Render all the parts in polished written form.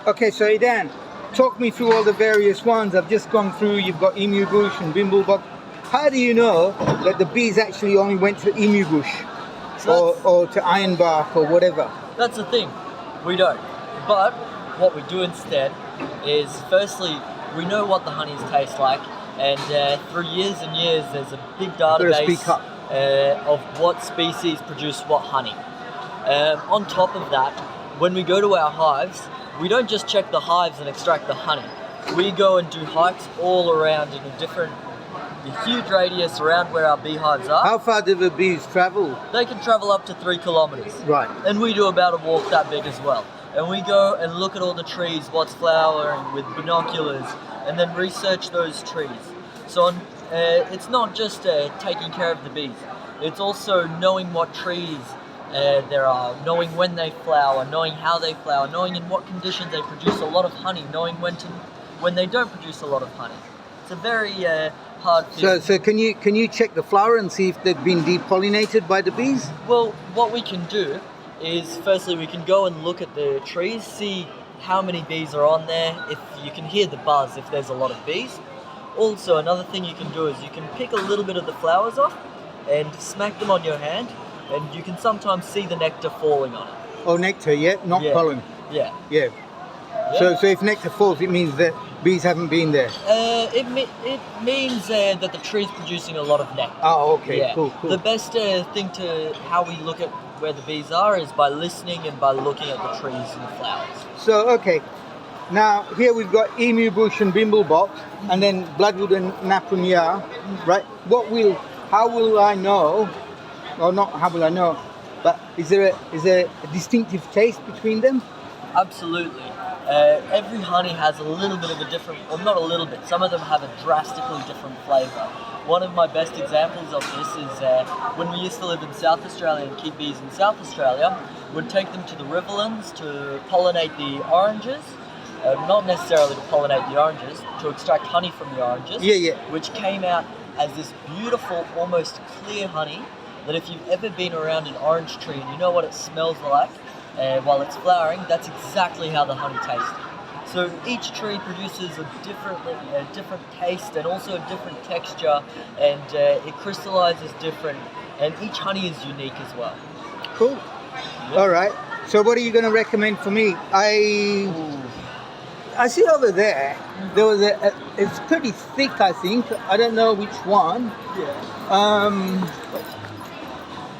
Okay, so Idan, talk me through all the various ones. I've just gone through. You've got emu bush and bimblebot. How do you know that the bees actually only went to emu bush or to ironbark or whatever? That's the thing, we don't. But what we do instead is, firstly, we know what the honeys taste like, and through years and years, there's a big database of what species produce what honey. On top of that, when we go to our hives, we don't just check the hives and extract the honey. We go and do hikes all around in a huge radius around where our beehives are. How far do the bees travel? They can travel up to 3 kilometers. Right. And we do about a walk that big as well. And we go and look at all the trees, what's flowering with binoculars, and then research those trees. So it's not just taking care of the bees. It's also knowing what trees there are, knowing when they flower, knowing how they flower, knowing in what conditions they produce a lot of honey, knowing when they don't produce a lot of honey. It's a very hard thing. So can you check the flower and see if they've been depollinated by the bees? Well, what we can do is, firstly, we can go and look at the trees, see how many bees are on there, if you can hear the buzz if there's a lot of bees. Also, another thing you can do is you can pick a little bit of the flowers off and smack them on your hand, and you can sometimes see the nectar falling on it. Oh, nectar, yeah, not pollen. Yeah. Yeah. So if nectar falls, it means that bees haven't been there. It means that the tree's producing a lot of nectar. Oh, okay, yeah. cool. The best thing to how we look at where the bees are is by listening and by looking at the trees and the flowers. So, okay, now here we've got emu bush and bimblebot, and then bloodwood and napunya, right? How will I know, or not how will I know, but is there a distinctive taste between them? Absolutely. Every honey has a little bit of a different, or not a little bit, some of them have a drastically different flavour. One of my best examples of this is when we used to live in South Australia and keep bees in South Australia, we'd take them to the riverlands to pollinate the oranges, not necessarily to pollinate the oranges, to extract honey from the oranges, which came out as this beautiful, almost clear honey that if you've ever been around an orange tree and you know what it smells like, while it's flowering, that's exactly how the honey tastes. So each tree produces a different taste and also a different texture, and it crystallizes different, and each honey is unique as well. Cool. Yep. All right. So what are you going to recommend for me? I see over there was it's pretty thick, I think. I don't know which one. Yeah.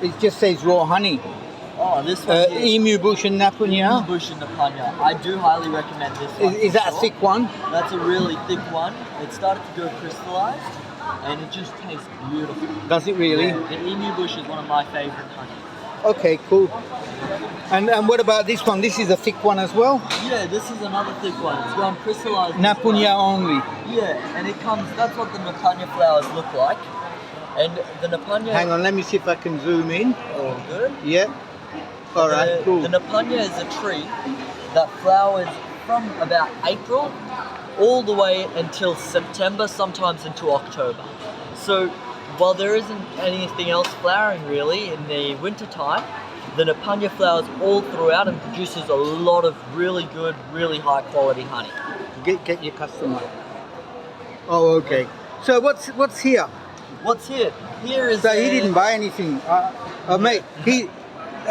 It just says raw honey. Oh, this one here. Emu bush and napunya. Emu bush and napunya. I do highly recommend this one. Is that a thick one? That's a really thick one. It started to go crystallized, and it just tastes beautiful. Does it really? Yeah, the emu bush is one of my favorite honeys. Okay, cool. And what about this one? This is a thick one as well? Yeah, this is another thick one. It's gone crystallized. Napunya only. Yeah, and it comes, that's what the napunya flowers look like. And the napunya... Hang on, let me see if I can zoom in. Oh, good. Yeah. All right, cool. The napunya is a tree that flowers from about April all the way until September, sometimes into October. So while there isn't anything else flowering really in the winter time, the napunya flowers all throughout and produces a lot of really good, really high quality honey. Get your customer. Oh, okay. So what's here? What's here? Here is... So he didn't buy anything. Mate,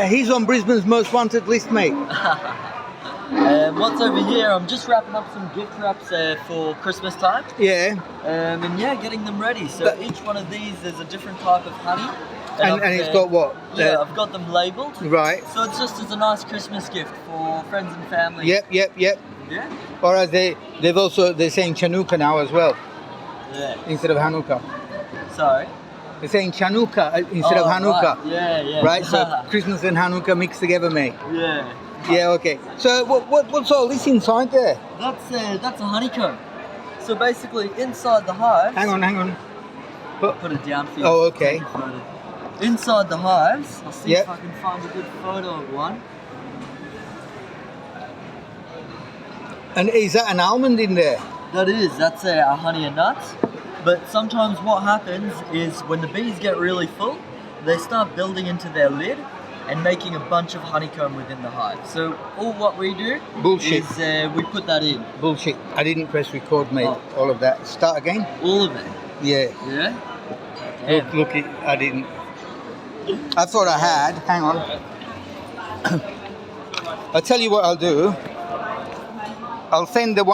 he's on Brisbane's most wanted list, mate. What's over here? I'm just wrapping up some gift wraps for Christmas time. Yeah. And yeah, getting them ready. So each one of these is a different type of honey. And it's got what? Yeah, I've got them labelled. Right. So it's just as a nice Christmas gift for friends and family. Yep. Yeah. Or as they're saying Chanukah now as well. Yeah. Instead of Hanukkah. Sorry? They're saying Chanukah instead of Hanukkah. Right. Yeah. Right, so Christmas and Hanukkah mixed together, mate. Yeah. Yeah, okay. So what's all this inside there? That's a honeycomb. So basically inside the hives... Hang on. Put it down for you. Oh, okay. Inside the hives, I'll see if I can find a good photo of one. And is that an almond in there? That's a honey and nuts. But sometimes what happens is when the bees get really full, they start building into their lid, and making a bunch of honeycomb within the hive. So all what we do Bullshit. is we put that in. Bullshit. I didn't press record, mate. Oh. All of that. Start again? All of it. Yeah. Yeah? Damn. Look, I didn't. I thought I had. Hang on. I'll tell you what I'll do. I'll send the one.